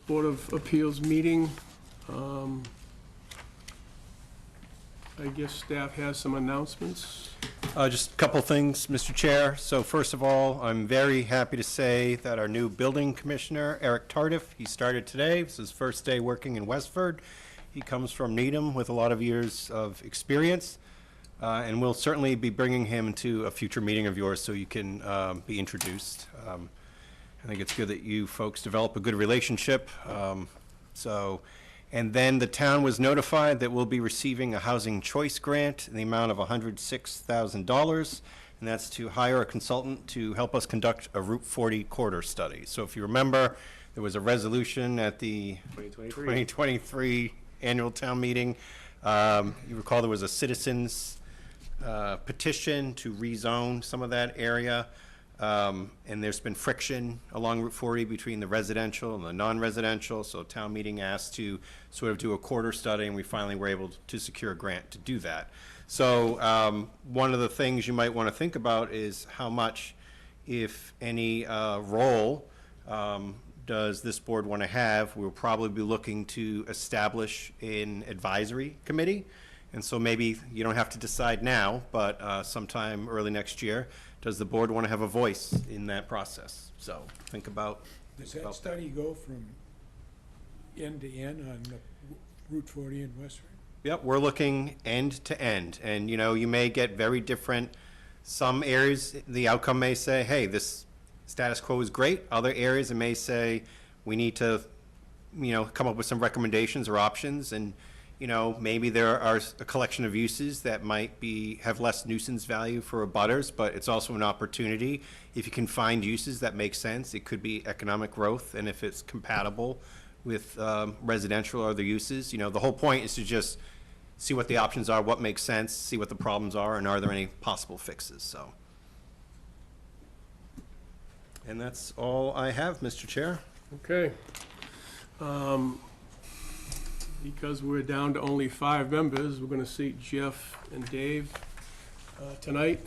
Board of Appeals meeting. I guess staff has some announcements. Just a couple things, Mr. Chair. So first of all, I'm very happy to say that our new building commissioner, Eric Tardif, he started today. It's his first day working in Westford. He comes from Needham with a lot of years of experience, and we'll certainly be bringing him to a future meeting of yours so you can be introduced. I think it's good that you folks develop a good relationship. And then the town was notified that we'll be receiving a housing choice grant in the amount of $106,000, and that's to hire a consultant to help us conduct a Route 40 corridor study. So if you remember, there was a resolution at the 2023 annual town meeting. You recall there was a citizens petition to rezone some of that area. And there's been friction along Route 40 between the residential and the non-residential, so town meeting asked to sort of do a corridor study, and we finally were able to secure a grant to do that. So one of the things you might want to think about is how much, if any, role does this board want to have. We'll probably be looking to establish an advisory committee, and so maybe you don't have to decide now, but sometime early next year, does the board want to have a voice in that process? So think about. Does that study go from end to end on the Route 40 in Westford? Yep, we're looking end to end, and you may get very different. Some areas, the outcome may say, hey, this status quo is great. Other areas, it may say, we need to, come up with some recommendations or options, and maybe there are a collection of uses that might have less nuisance value for abutters, but it's also an opportunity. If you can find uses that make sense, it could be economic growth, and if it's compatible with residential or other uses, the whole point is to just see what the options are, what makes sense, see what the problems are, and are there any possible fixes. So, and that's all I have, Mr. Chair. Okay. Because we're down to only 5 members, we're going to seat Jeff and Dave tonight,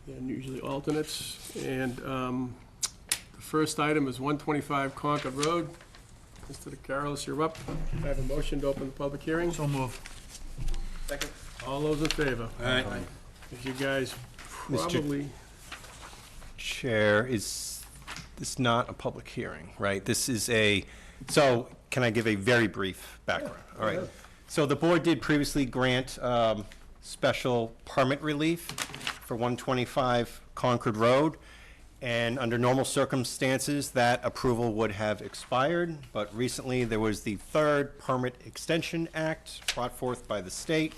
and usually alternates. And the first item is 125 Concord Road. Mr. DeCarolis, you're up. I have a motion to open the public hearing. So move. Second. All those in favor? Aye. If you guys Mr. probably... Chair, is this not a public hearing, right? This is so can I give a very brief background? Yeah, all right. yeah. So the board did previously grant special permit relief for 125 Concord Road, and under normal circumstances, that approval would have expired, but recently there was the third Permit Extension Act brought forth by the state.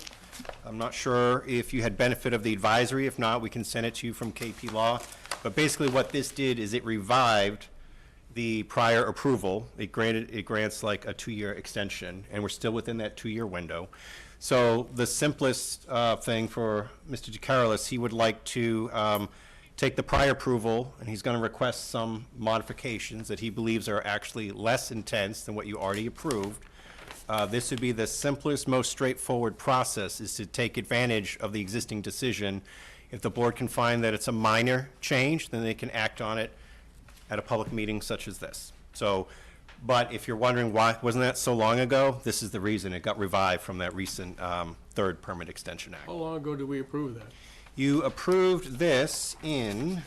I'm not sure if you had benefit of the advisory. If not, we can send it to you from KP Law. But basically what this did is it revived the prior approval. It grants like a 2-year extension, and we're still within that 2-year window. So the simplest thing for Mr. DeCarolis, he would like to take the prior approval, and he's going to request some modifications that he believes are actually less intense than what you already approved. This would be the simplest, most straightforward process, is to take advantage of the existing decision. If the board can find that it's a minor change, then they can act on it at a public meeting such as this. So, but if you're wondering why, wasn't that so long ago? This is the reason it got revived from that recent third Permit Extension Act. How long ago did we approve that? You approved this in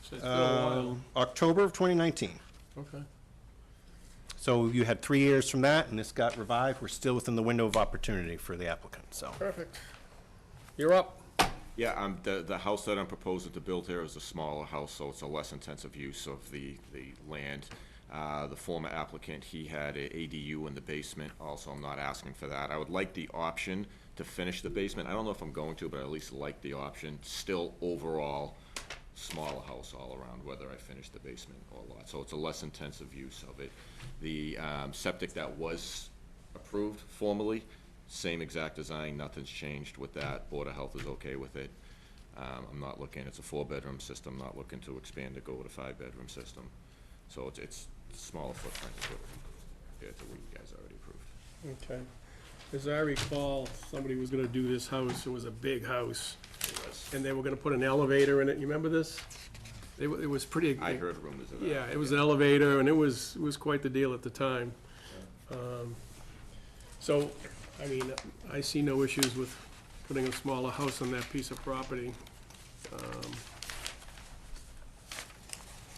So it's been a while. October of 2019. Okay. So you had 3 years from that, and this got revived. We're still within the window of opportunity for the applicant, so. Perfect. You're up. Yeah, the house that I'm proposing to build here is a smaller house, so it's a less intensive use of the land. The former applicant, he had an ADU in the basement. Also, I'm not asking for that. I would like the option to finish the basement. I don't know if I'm going to, but I at least like the option. Still, overall, smaller house all around, whether I finish the basement or lot. So it's a less intensive use of it. The septic that was approved formally, same exact design, nothing's changed with that. Board of Health is okay with it. I'm not looking, it's a 4-bedroom system, not looking to expand to go with a 5-bedroom system. So it's smaller footprint compared to what you guys already approved. Okay. As I recall, somebody was gonna do this house, it was a big house, and they were gonna put an elevator in it, you remember this? It was pretty. I heard rumors of that. Yeah, it was an elevator, and it was quite the deal at the time. So, I mean, I see no issues with putting a smaller house on that piece of property. I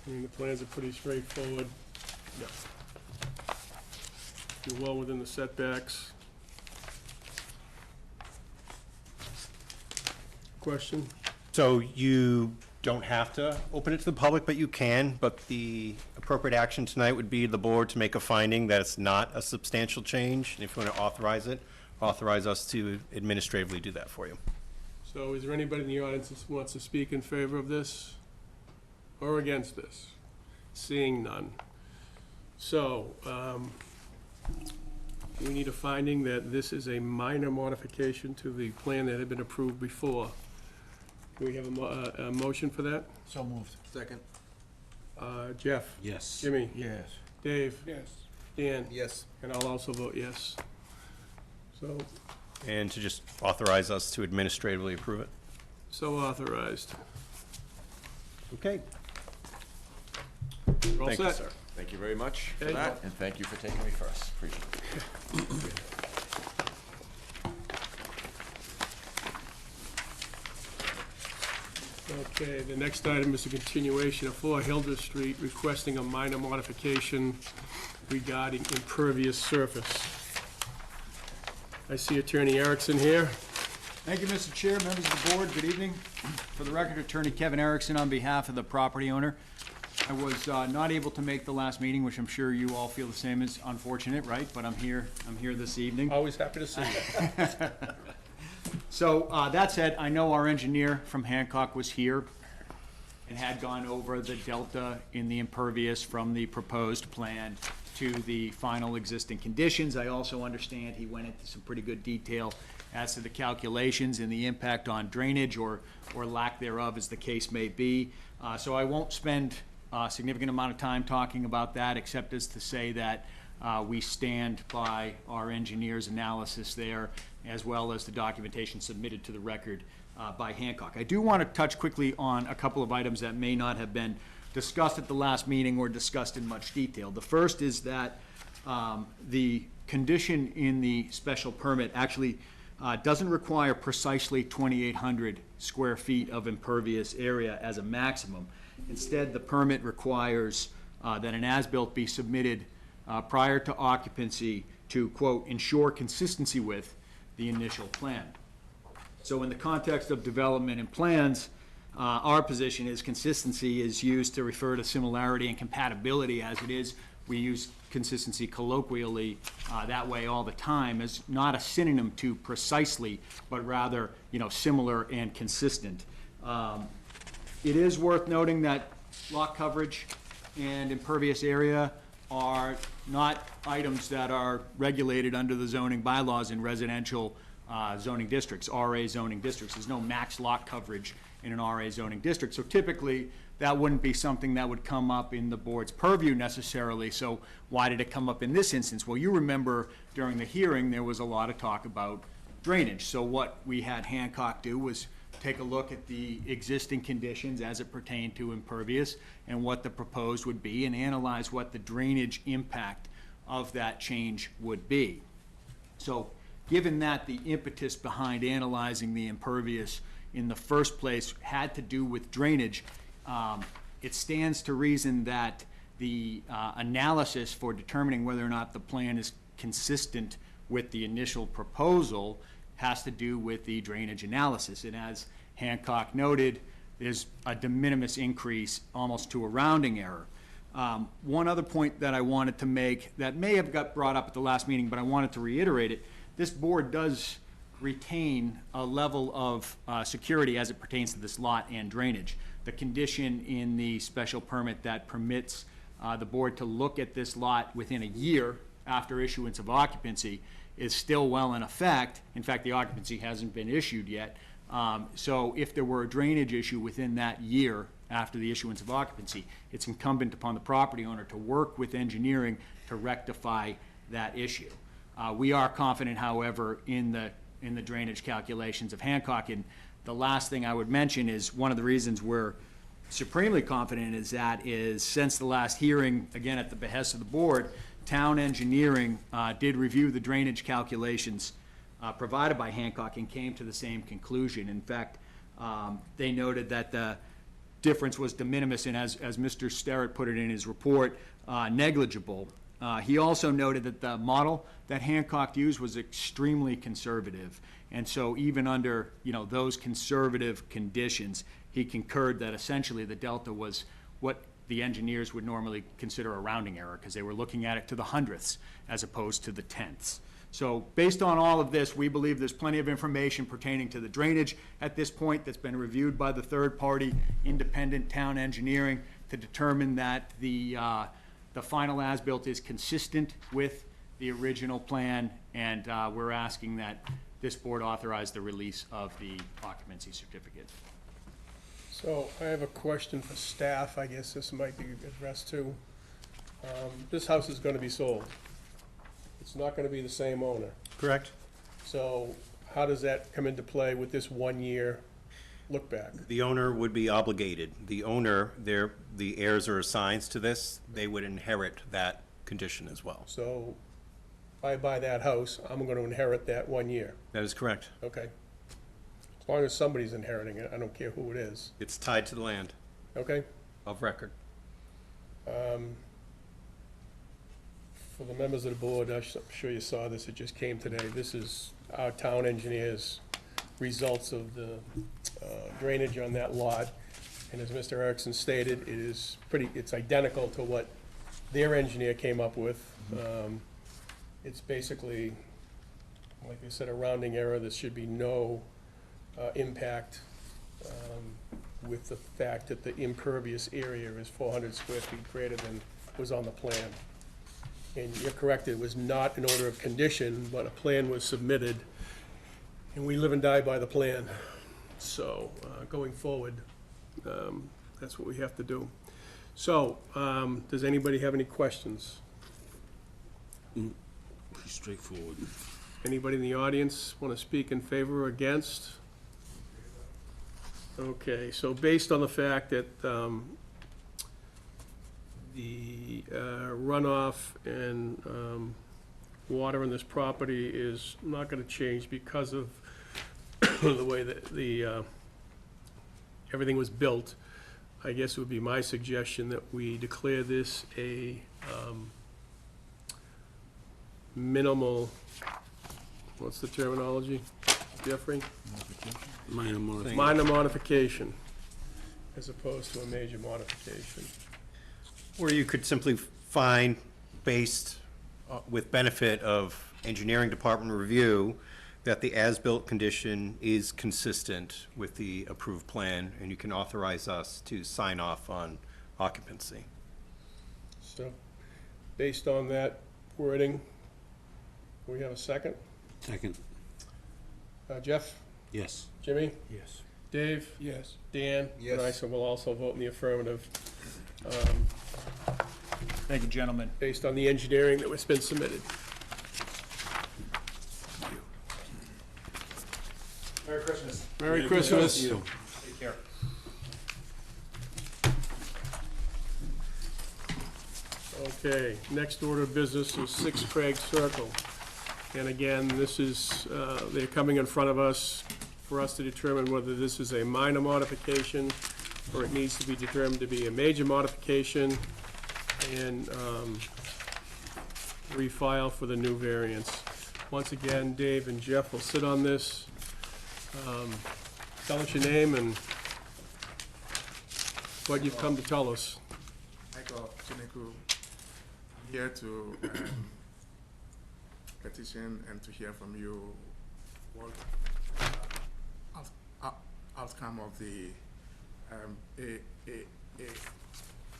mean, the plans are pretty straightforward. Yeah. You're well within the setbacks. Question? So you don't have to open it to the public, but you can, but the appropriate action tonight would be the board to make a finding that it's not a substantial change. And if you want to authorize it, authorize us to administratively do that for you. So is there anybody in the audience that wants to speak in favor of this or against this? Seeing none. So, we need a finding that this is a minor modification to the plan that had been approved before. Do we have a motion for that? So moved. Second. Jeff? Yes. Jimmy? Yes. Dave? Yes. Dan? Yes. And I'll also vote yes. So, And to just authorize us to administratively approve it. so authorized. Okay. We're all Thank you, set. sir. Thank you very much for Okay. that, and thank you for taking me first. Appreciate it. Okay, the next item is a continuation of 4 Hildreth Street, requesting a minor modification regarding impervious surface. I see Attorney Erickson here. Thank you, Mr. Chair, members of the board, good evening. For the record, Attorney Kevin Erickson on behalf of the property owner. I was not able to make the last meeting, which I'm sure you all feel the same as unfortunate, right? But I'm here this evening. Always happy to see you. So, that said, I know our engineer from Hancock was here and had gone over the delta in the impervious from the proposed plan to the final existing conditions. I also understand he went into some pretty good detail as to the calculations and the impact on drainage or lack thereof, as the case may be. So I won't spend a significant amount of time talking about that, except as to say that we stand by our engineer's analysis there, as well as the documentation submitted to the record by Hancock. I do want to touch quickly on a couple of items that may not have been discussed at the last meeting or discussed in much detail. The first is that the condition in the special permit actually doesn't require precisely 2,800 square feet of impervious area as a maximum. Instead, the permit requires that an as-built be submitted prior to occupancy to, quote, ensure consistency with the initial plan. So in the context of development and plans, our position is consistency is used to refer to similarity and compatibility as it is. We use consistency colloquially that way all the time, as not a synonym to precisely, but rather, similar and consistent. It is worth noting that lot coverage and impervious area are not items that are regulated under the zoning bylaws in residential zoning districts, RA zoning districts. There's no max lot coverage in an RA zoning district. So typically, that wouldn't be something that would come up in the board's purview necessarily. So why did it come up in this instance? Well, you remember during the hearing, there was a lot of talk about drainage. So what we had Hancock do was take a look at the existing conditions as it pertained to impervious and what the proposed would be, and analyze what the drainage impact of that change would be. So given that the impetus behind analyzing the impervious in the first place had to do with drainage, it stands to reason that the analysis for determining whether or not the plan is consistent with the initial proposal has to do with the drainage analysis. And as Hancock noted, there's a de minimis increase almost to a rounding error. One other point that I wanted to make that may have got brought up at the last meeting, but I wanted to reiterate it. This board does retain a level of security as it pertains to this lot and drainage. The condition in the special permit that permits the board to look at this lot within a year after issuance of occupancy is still well in effect. In fact, the occupancy hasn't been issued yet. So if there were a drainage issue within that year after the issuance of occupancy, it's incumbent upon the property owner to work with engineering to rectify that issue. We are confident, however, in the drainage calculations of Hancock. And the last thing I would mention is one of the reasons we're supremely confident is since the last hearing, again at the behest of the board, town engineering did review the drainage calculations provided by Hancock and came to the same conclusion. In fact, they noted that the difference was de minimis and, as Mr. Sterrett put it in his report, negligible. He also noted that the model that Hancock used was extremely conservative. And so even under, those conservative conditions, he concurred that essentially the delta was what the engineers would normally consider a rounding error, because they were looking at it to the hundredths as opposed to the tenths. So based on all of this, we believe there's plenty of information pertaining to the drainage at this point that's been reviewed by the third-party independent town engineering to determine that the final as-built is consistent with the original plan, and we're asking that this board authorize the release of the occupancy certificate. So I have a question for staff. I guess this might be addressed to. This house is gonna be sold. It's not gonna be the same owner. Correct. So how does that come into play with this 1-year look back? The owner would be obligated. The owner, the heirs are assigned to this, they would inherit that condition as well. So if I buy that house, I'm gonna inherit that 1 year, That is correct. okay? As long as somebody's inheriting it, I don't care who it is, It's tied to the land okay? of record. For the members of the board, I'm sure you saw this, it just came today. This is our town engineer's results of the drainage on that lot. And as Mr. Erickson stated, it's identical to what their engineer came up with. It's basically, like I said, a rounding error. There should be no impact with the fact that the impervious area is 400 square feet greater than was on the plan. And you're correct, it was not an order of condition, but a plan was submitted, and we live and die by the plan. So, going forward, that's what we have to do. So, does anybody have any questions? Pretty straightforward. Anybody in the audience want to speak in favor or against? Okay, so based on the fact that the runoff and water in this property is not going to change because of the way that everything was built, I guess it would be my suggestion that we declare this a minimal, what's the terminology, Jeffrey? Minor modification. Minor modification, as opposed to a major modification. Or you could simply find, based with benefit of engineering department review, that the as-built condition is consistent with the approved plan, and you can authorize us to sign off on occupancy. So, based on that wording, we have a second? Second. Jeff? Yes. Jimmy? Yes. Dave? Yes. Dan? And I, so will also vote in the affirmative, Thank you, gentlemen. based on the engineering that has been submitted. Merry Christmas. Merry Christmas. Take care. Okay, next order of business is 6 Craig Circle. And again, this is, they're coming in front of us for us to determine whether this is a minor modification or it needs to be determined to be a major modification and refile for the new variance. Once again, Dave and Jeff will sit on this. Tell us your name and what you've come to tell us. Michael Chineku, here to petition and to hear from you what outcome of the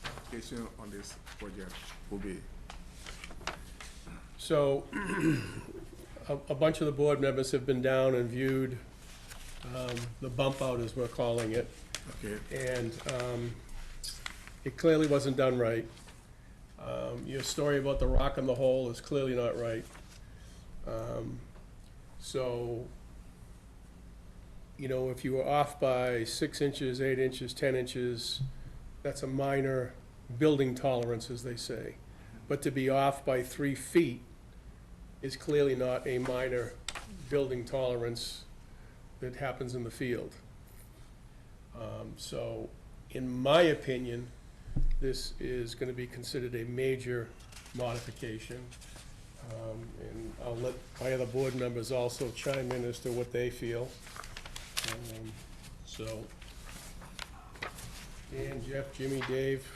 application on this project will be. So, a bunch of the board members have been down and viewed the bump out, as we're calling it, Okay. and it clearly wasn't done right. Your story about the rock in the hole is clearly not right. So, you know, if you were off by 6 inches, 8 inches, 10 inches, that's a minor building tolerance, as they say. But to be off by 3 feet is clearly not a minor building tolerance that happens in the field. So, in my opinion, this is gonna be considered a major modification. And I'll let my other board members also chime in as to what they feel. So, Dan, Jeff, Jimmy, Dave,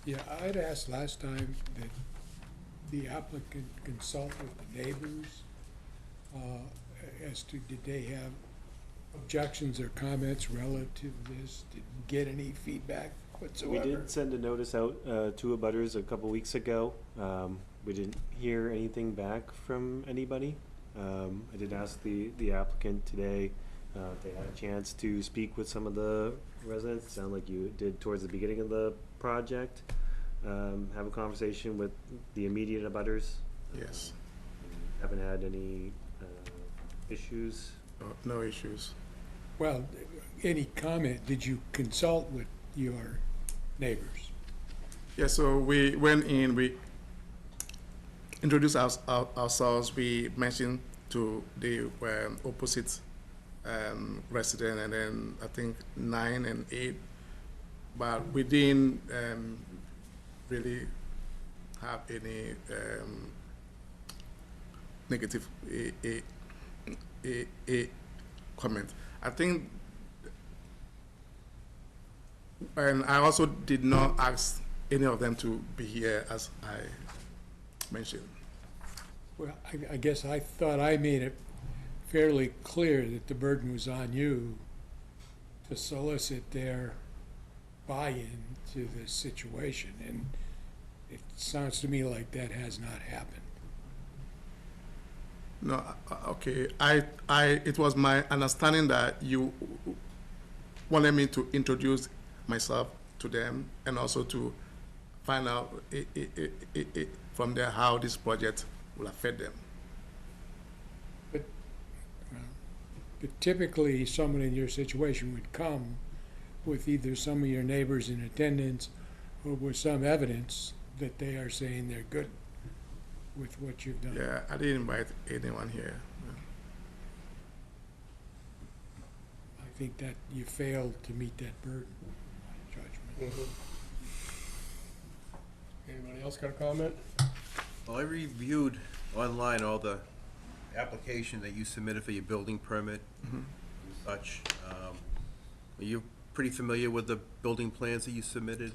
Yeah, I'd asked last time that the applicant consult with the neighbors as to, did they have objections or comments relative to this? Did you get any feedback We whatsoever? did send a notice out to abutters a couple weeks ago. We didn't hear anything back from anybody. I did ask the applicant today if they had a chance to speak with some of the residents. It sounded like you did towards the beginning of the project. Have a conversation with the immediate abutters. Yes, Haven't had any issues. no issues. Well, any comment, did you consult with your neighbors? Yeah, so we went in, we introduced ourselves, we mentioned to the opposite resident, and then I think 9 and 8, but we didn't really have any negative a comment. I think, and I also did not ask any of them to be here, as I mentioned. Well, I guess I thought I made it fairly clear that the burden was on you to solicit their buy-in to this situation, and it sounds to me like that has not happened. No, okay, it was my understanding that you wanted me to introduce myself to them and also to find out from there how this project will affect them. But typically, someone in your situation would come with either some of your neighbors in attendance or with some evidence that they are saying they're good with what you've done. Yeah, I didn't invite anyone here. I think that you failed to meet that burden, in my judgment. anybody else got a comment? Well, I reviewed online all the application that you submitted for your building permit and such. Are you pretty familiar with the building plans that you submitted?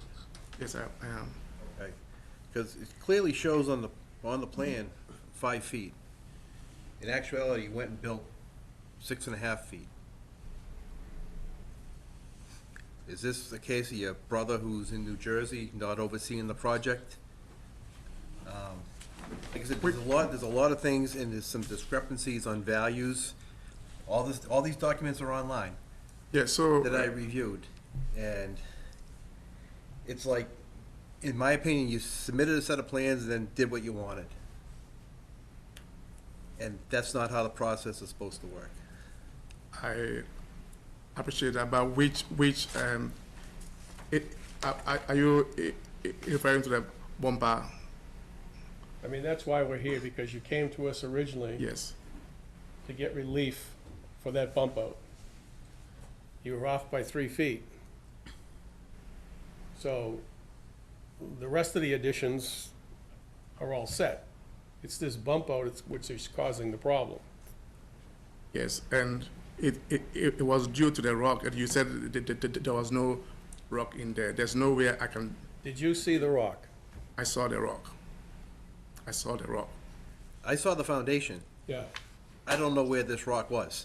Yes, I am. Okay, because it clearly shows on the plan 5 feet. In actuality, you went and built 6.5 feet. Is this the case of your brother who's in New Jersey not overseeing the project? Like I said, there's a lot of things, and there's some discrepancies on values. All these documents are online Yeah, so. that I reviewed, and it's like, in my opinion, you submitted a set of plans and then did what you wanted. And that's not how the process is supposed to work. I appreciate that, but are you referring to the bumper? I mean, that's why we're here, because you came to us originally Yes. to get relief for that bump out. You were off by 3 feet. So the rest of the additions are all set. It's this bump out which is causing the problem. Yes, and it was due to the rock, and you said there was no rock in there. There's no way I can, Did you see the rock? I saw the rock. I saw the rock. I saw the foundation. Yeah. I don't know where this rock was.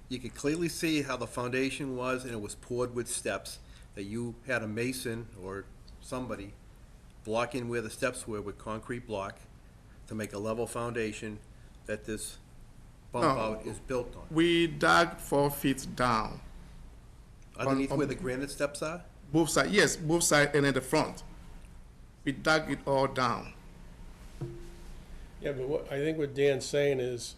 You could clearly see how the foundation was, and it was poured with steps, that you had a mason or somebody block in where the steps were with concrete block to make a level foundation that this bump No. out is built on. We dug 4 feet down, Underneath on- where the granite steps are? both sides, yes, both sides and in the front. We dug it all down. Yeah, but I think what Dan's saying is,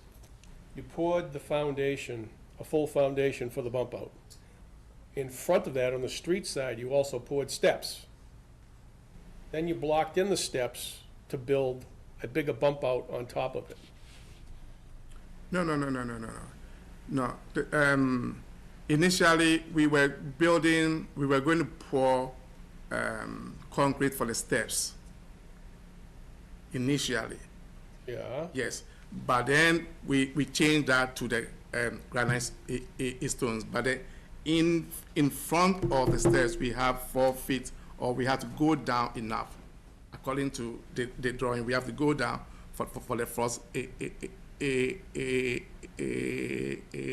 you poured the foundation, a full foundation for the bump out. in front of that, on the street side, you also poured steps. Then you blocked in the steps to build a bigger bump out on top of it. No. No. Initially, we were going to pour concrete for the steps. Initially, Yeah, yes. But then we changed that to the granite stones. But then in front of the stairs, we have 4 feet, or we have to go down enough. According to the drawing, we have to go down for the first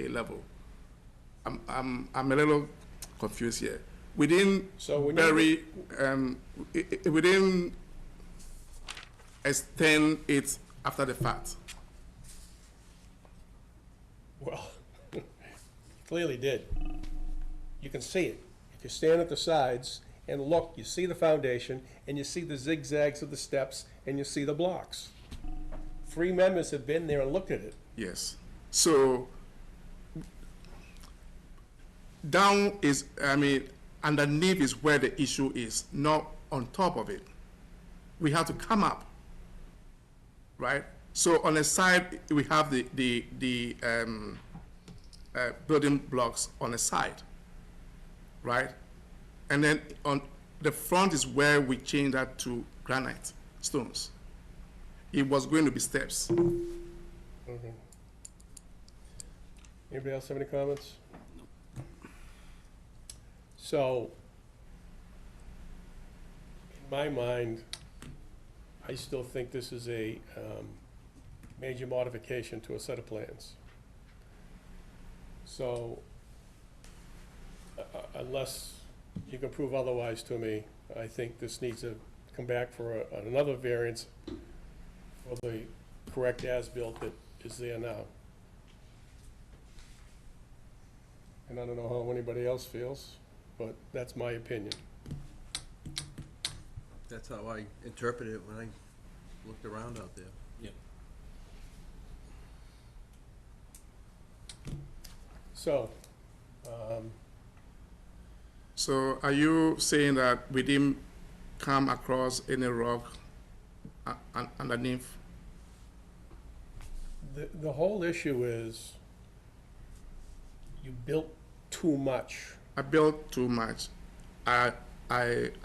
level. I'm a little confused here. We didn't So when we didn't extend it after the fact. well, you clearly did. You can see it. If you stand at the sides and look, you see the foundation, and you see the zigzags of the steps, and you see the blocks. 3 members have been there and looked at it. Yes. So down is, underneath is where the issue is, not on top of it. We have to come up, right? So on the side, we have the building blocks on the side, right? And then on the front is where we change that to granite stones. It was going to be steps. Anybody else have any comments? So, in my mind, I still think this is a major modification to a set of plans. So, unless you can prove otherwise to me, I think this needs to come back for another variance for the correct as-built that is there now. And I don't know how anybody else feels, but that's my opinion. That's how I interpreted it when I looked around out there. So, So are you saying that we didn't come across any rock underneath? the whole issue is you built too much. I built too much. I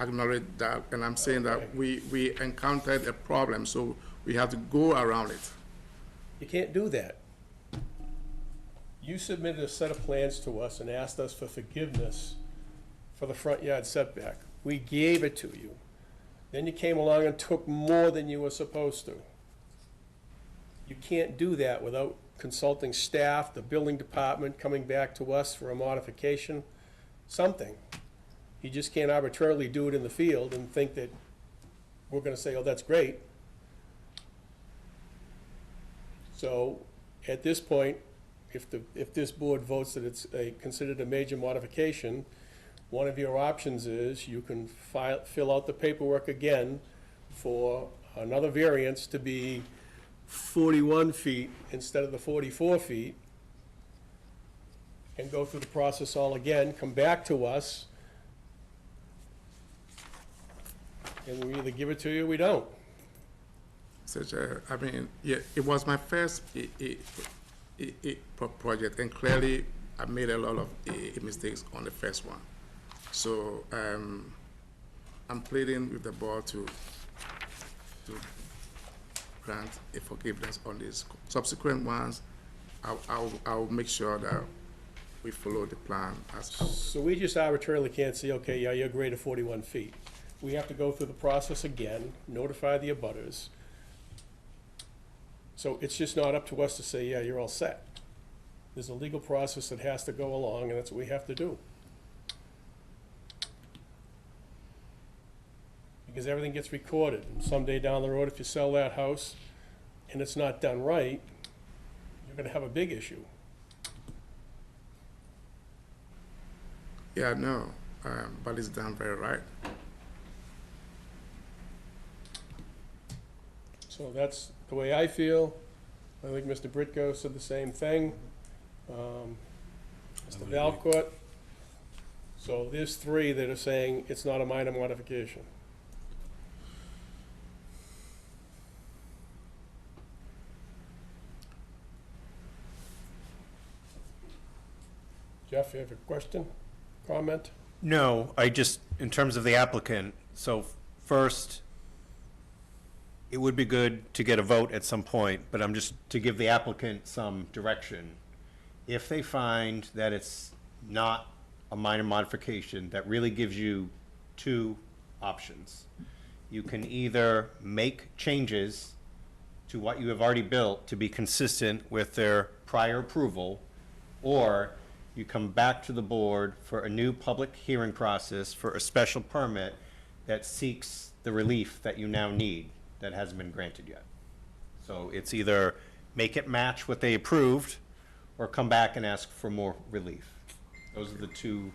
acknowledge that, and I'm saying that Okay. we encountered a problem, so we have to go around it. You can't do that. You submitted a set of plans to us and asked us for forgiveness for the front yard setback. We gave it to you. Then you came along and took more than you were supposed to. You can't do that without consulting staff, the building department, coming back to us for a modification, something. You just can't arbitrarily do it in the field and think that we're gonna say, oh, that's great. So, at this point, if this board votes that it's considered a major modification, one of your options is you can fill out the paperwork again for another variance to be 41 feet instead of the 44 feet, and go through the process all again, come back to us, and we either give it to you or we don't. Yeah, it was my first project, and clearly I made a lot of mistakes on the first one. So I'm pleading with the board to grant a forgiveness on these subsequent ones. I'll make sure that we follow the plan as. So we just arbitrarily can't say, okay, yeah, you're greater 41 feet. We have to go through the process again, notify the abutters. So it's just not up to us to say, yeah, you're all set. There's a legal process that has to go along, and that's what we have to do. Because everything gets recorded, and someday down the road, if you sell that house and it's not done right, you're gonna have a big issue. Yeah, no, but it's done very right. So that's the way I feel. I think Mr. Britko said the same thing. Mr. would Valcourt, So there's three that are saying it's not a minor modification. Jeff, you have a question, comment? No, I just, in terms of the applicant, so first, it would be good to get a vote at some point, but I'm just, to give the applicant some direction. If they find that it's not a minor modification, that really gives you two options. You can either make changes to what you have already built to be consistent with their prior approval, or you come back to the board for a new public hearing process for a special permit that seeks the relief that you now need that hasn't been granted yet. So it's either make it match what they approved, or come back and ask for more relief. Those are the two,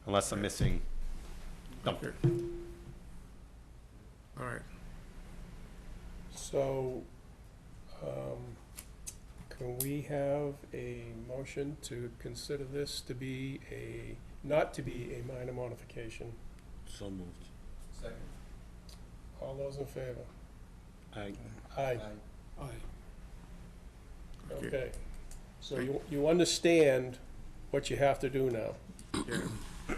unless I'm missing something. All right. So, can we have a motion to consider this to be not to be a minor modification? So moved. Second. All those in favor? Aye. Aye. Aye. Okay. So you understand what you have to do now? Yeah.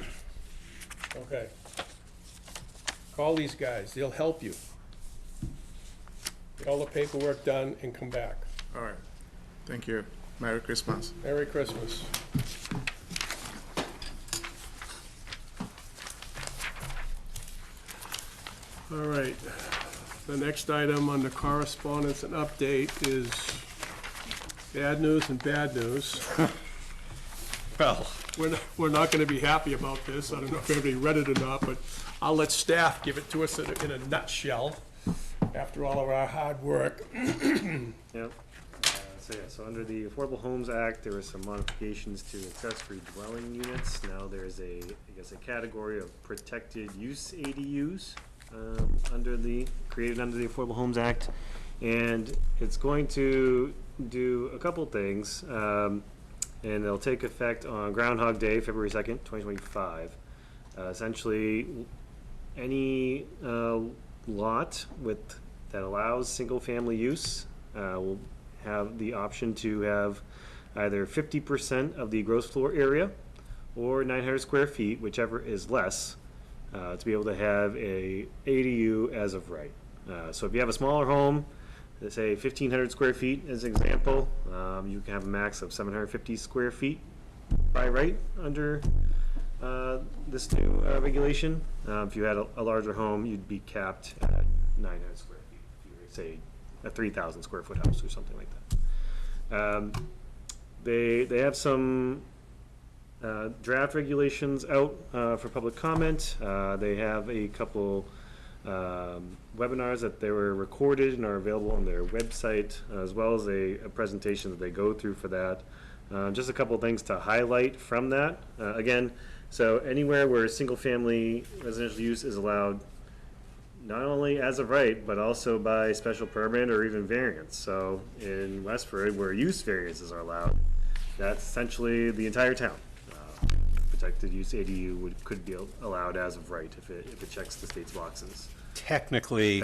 Okay. Call these guys, they'll help you. Get all the paperwork done and come back. All right. Thank you. Merry Christmas. Merry Christmas. All right, the next item on the correspondence and update is bad news and bad news. Well, We're not gonna be happy about this, I don't know if everybody read it or not, but I'll let staff give it to us in a nutshell, after all of our hard work. Yep. So under the Affordable Homes Act, there were some modifications to accessory dwelling units. Now there's a category of protected use ADUs, created under the Affordable Homes Act. And it's going to do a couple things, and it'll take effect on Groundhog Day, February 2nd, 2025. Essentially, any lot that allows single-family use will have the option to have either 50% of the gross floor area or 900 square feet, whichever is less, to be able to have a ADU as of right. So if you have a smaller home, let's say 1,500 square feet as an example, you can have a max of 750 square feet by right under this new regulation. If you had a larger home, you'd be capped at 900 square feet. If you were, say, a 3,000 square foot house or something like that. They have some draft regulations out for public comment. They have a couple webinars that they were recorded and are available on their website, as well as a presentation that they go through for that. Just a couple things to highlight from that. Again, so anywhere where single-family residential use is allowed, not only as of right, but also by special permit or even variance. So in Westford, where use variances are allowed, that's essentially the entire town. Protected use ADU could be allowed as of right if it checks the state's boxes. technically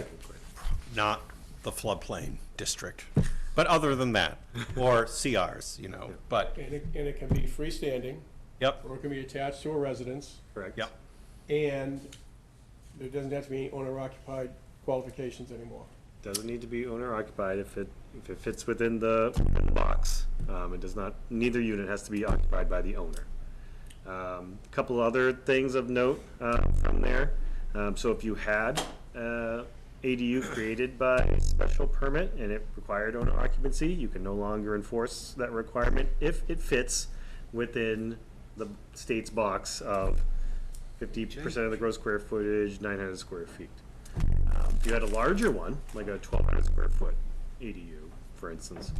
not the floodplain district, but other than that, or CRs, but, And it can be freestanding, yep, or it can be attached to a residence, Correct. yep. and there doesn't have to be owner-occupied qualifications anymore. Doesn't need to be owner occupied if it fits within the box. It does not, neither unit has to be occupied by the owner. Couple other things of note from there. So if you had ADU created by special permit and it required owner occupancy, you can no longer enforce that requirement if it fits within the state's box of 50% of the gross square footage, 900 square feet. If you had a larger one, like a 1,200 square foot ADU, for instance,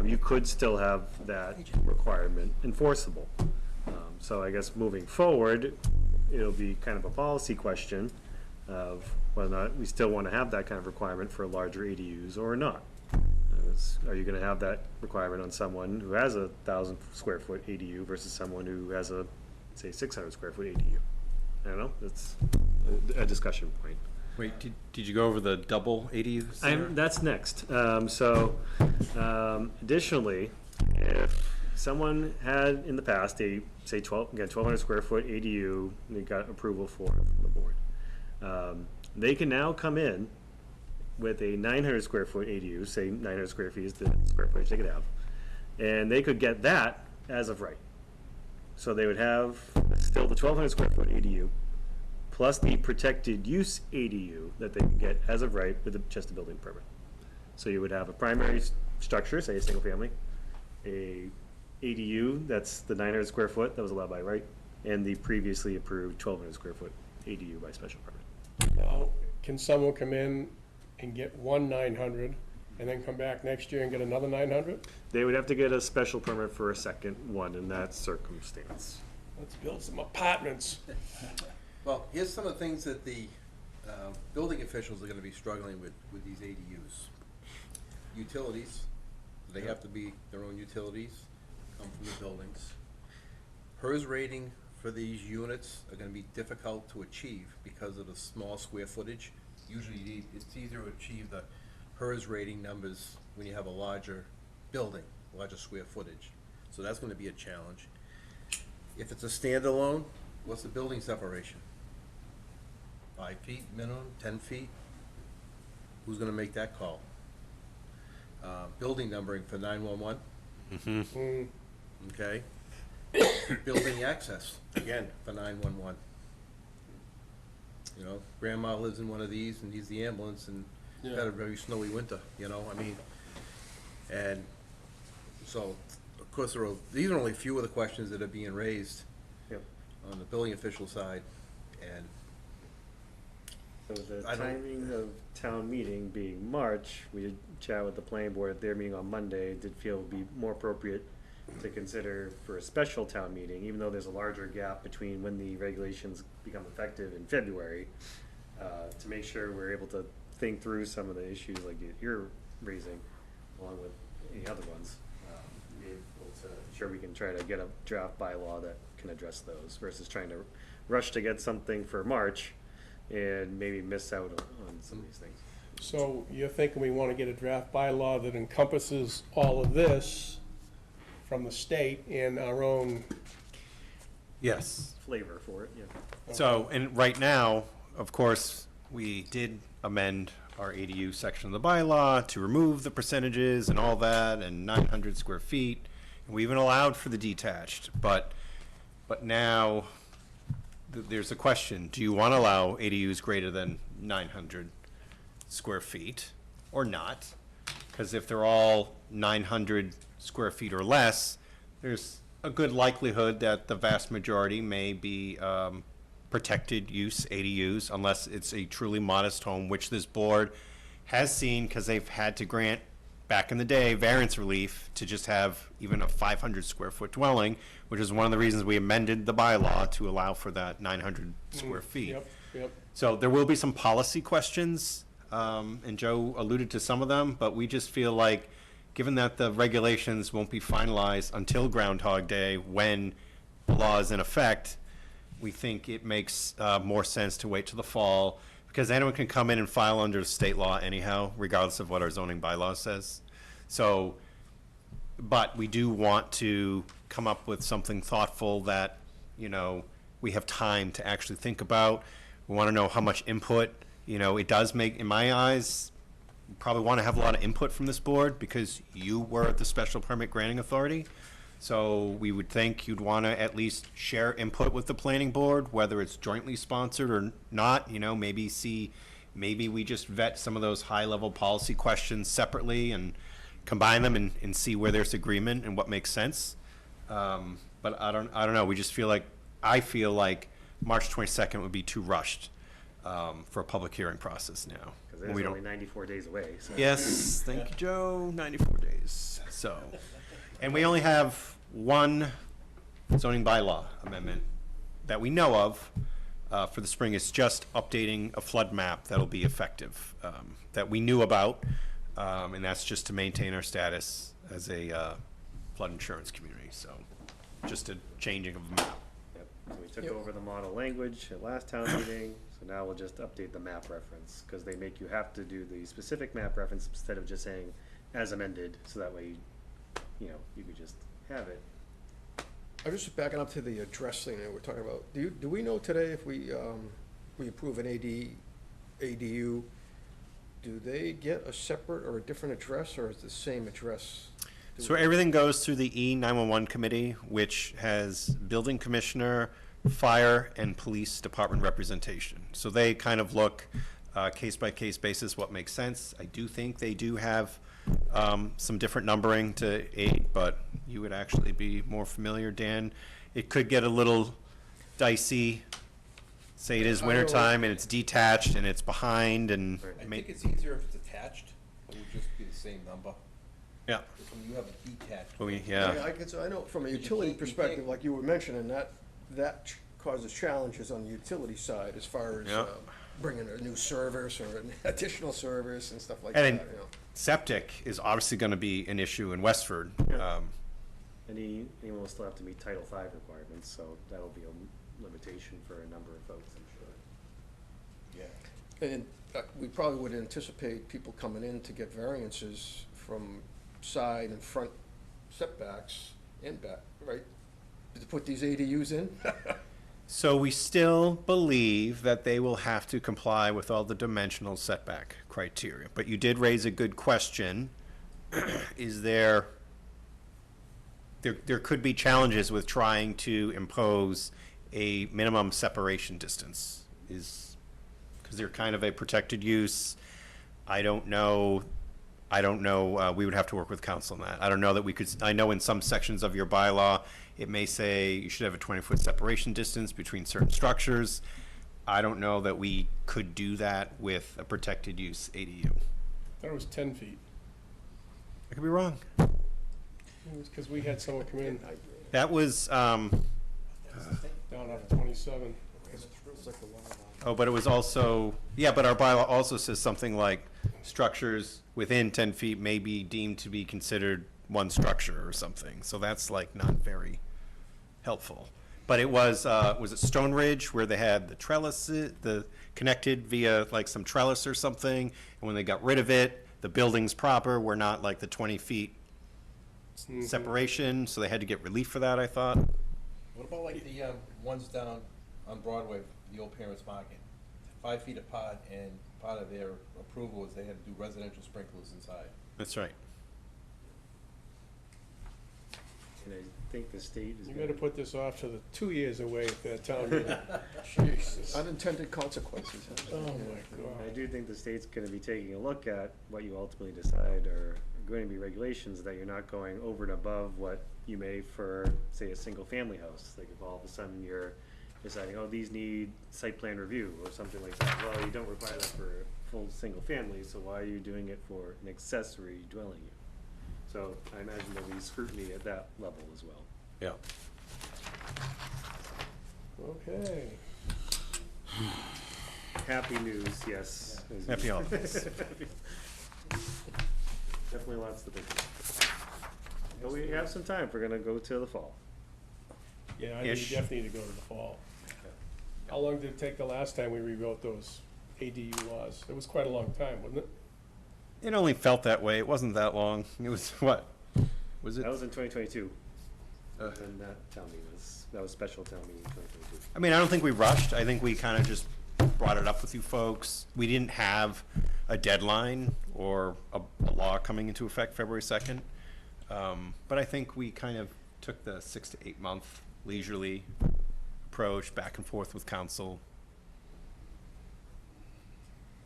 you could still have that requirement enforceable. So I guess moving forward, it'll be kind of a policy question of whether or not we still want to have that kind of requirement for larger ADUs or not. Are you going to have that requirement on someone who has a 1,000 square foot ADU versus someone who has a say 600 square foot ADU. I don't know, that's a discussion point. Wait, did you go over the double ADUs? That's next. Additionally, if someone had in the past a, say 1,200 square foot ADU, and they got approval for it from the board, they can now come in with a 900 square foot ADU, say 900 square feet is the square footage they could have, and they could get that as of right. So they would have still the 1,200 square foot ADU, plus the protected use ADU that they can get as of right with just a building permit. So you would have a primary structure, say a single family, a ADU, that's the 900 square foot that was allowed by right, and the previously approved 1,200 square foot ADU by special permit. Now, can someone come in and get one 900 and then come back next year and get another 900? They would have to get a special permit for a second one in that circumstance. Let's build some apartments. Well, here's some of the things that the building officials are gonna be struggling with these ADUs. Utilities, they have to be their own utilities, come from the buildings. HERS rating for these units are gonna be difficult to achieve because of the small square footage. Usually it's easier to achieve the HERS rating numbers when you have a larger building, larger square footage. So that's gonna be a challenge. If it's a standalone, what's the building separation? 5 feet minimum, 10 feet? Who's gonna make that call? Building numbering for 911, okay? Building access, again, for 911. You know, grandma lives in one of these and needs the ambulance and had a very snowy winter, you know, I mean, and so, of course, these are only a few of the questions that are being raised Yep. on the building official side, and So the I don't- timing of town meeting being March, we did chat with the planning board at their meeting on Monday, did feel it would be more appropriate to consider for a special town meeting, even though there's a larger gap between when the regulations become effective in February, to make sure we're able to think through some of the issues like you're raising, along with any other ones. Be able to ensure we can try to get a draft bylaw that can address those versus trying to rush to get something for March and maybe miss out on some of these things. So you're thinking we want to get a draft bylaw that encompasses all of this from the state and our own, Yes. Flavor for it, yeah. So, and right now, of course, we did amend our ADU section of the bylaw to remove the percentages and all that, and 900 square feet. And we even allowed for the detached, but now there's a question: do you want to allow ADUs greater than 900 square feet or not? Because if they're all 900 square feet or less, there's a good likelihood that the vast majority may be protected use ADUs, unless it's a truly modest home, which this board has seen, because they've had to grant, back in the day, variance relief to just have even a 500 square foot dwelling, which is one of the reasons we amended the bylaw to allow for that 900 square feet. Yep. So there will be some policy questions, and Joe alluded to some of them, but we just feel like, given that the regulations won't be finalized until Groundhog Day, when the law is in effect, we think it makes more sense to wait till the fall, because anyone can come in and file under state law anyhow, regardless of what our zoning bylaw says. So, but we do want to come up with something thoughtful that, you know, we have time to actually think about. We want to know how much input, you know, it does make, in my eyes, you probably want to have a lot of input from this board, because you were the special permit granting authority. So we would think you'd want to at least share input with the planning board, whether it's jointly sponsored or not, you know, maybe we just vet some of those high-level policy questions separately and combine them and see where there's agreement and what makes sense. But I don't know, I feel like March 22nd would be too rushed for a public hearing process now. Because We it's don't- only 94 days away, so. Yes, thank you, Joe, 94 days, so. And we only have one zoning bylaw amendment that we know of for the spring. It's just updating a flood map that'll be effective, that we knew about, and that's just to maintain our status as a flood insurance community, so just a changing of a map. So we took Yep. over the model language at last town meeting, so now we'll just update the map reference, cause they make you have to do the specific map reference instead of just saying as amended, so that way, you know, you could just have it. I'm just backing up to the address thing that we're talking about. Do we know today if we approve an ADU, do they get a separate or a different address, or is it the same address? So everything goes through the E911 committee, which has building commissioner, fire, and police department representation. So they kind of look case by case basis what makes sense. I do think they do have some different numbering to aid, but you would actually be more familiar, Dan. It could get a little dicey. Say it is wintertime and it's detached and it's behind and I think it's easier if it's attached, it would just be the same number. yeah. When you have a detached. I know from a You utility can't- you perspective, can't- like you were mentioning, that causes challenges on the utility side as far as Yeah. bringing a new service or an additional service and stuff like that, And you know. septic is obviously going to be an issue in Westford. Anyone will still have to meet Title V requirements, so that'll be a limitation for a number of folks, I'm sure. Yeah. And we probably would anticipate people coming in to get variances from side and front setbacks and back, right? To put these ADUs in? So we still believe that they will have to comply with all the dimensional setback criteria. But you did raise a good question. Is there could be challenges with trying to impose a minimum separation distance, because they're kind of a protected use. I don't know, we would have to work with council on that. I don't know that we could, I know in some sections of your bylaw, it may say you should have a 20-foot separation distance between certain structures. I don't know that we could do that with a protected use ADU. I thought it was 10 feet. I could be wrong. It was because we had someone come in That was, down off 27. oh, but it was also, yeah, but our bylaw also says something like structures within 10 feet may be deemed to be considered one structure or something. So that's like not very helpful. But it was it Stone Ridge where they had the trellis, the connected via like some trellis or something? And when they got rid of it, the buildings proper were not like the 20 feet separation, so they had to get relief for that, I thought. What about like the ones down on Broadway, the old Parents Market? 5 feet apart, and part of their approval was they had to do residential sprinklers inside. That's right. And I think the state is You gonna. gotta put this off to the 2 years away at that town meeting. Jesus. Unintended consequences. Oh, my I God. do think the state's gonna be taking a look at what you ultimately decide are going to be regulations, that you're not going over and above what you may for, say, a single-family house. Like if all of a sudden you're deciding, oh, these need site plan review or something like that. Well, you don't require that for a full single family, so why are you doing it for an accessory dwelling unit? So I imagine there'll be scrutiny at that level as well. Yeah. Okay. Happy news, yes. Happy holidays. Definitely lots to think about. But we have some time if we're gonna go to the fall. Yeah, I think Ish. you definitely need to go to the fall. How long did it take the last time we rewrote those ADU laws? It was quite a long time, wasn't it? It only felt that way. It wasn't that long. It was what? Was it? That was in 2022. And that town meeting that was special town meeting in 2022. I mean, I don't think we rushed. I think we kind of just brought it up with you folks. We didn't have a deadline or a law coming into effect February 2nd. But I think we kind of took the 6 to 8 month leisurely approach back and forth with council.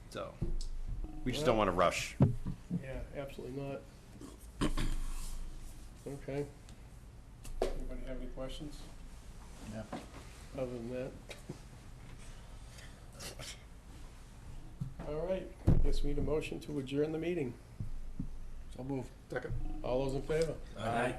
So we just don't want to rush. Yeah, absolutely not. Okay. Anybody have any questions? No. Other than that? All right, I guess we need a motion to adjourn the meeting. So move. Second. All those in favor? Aye.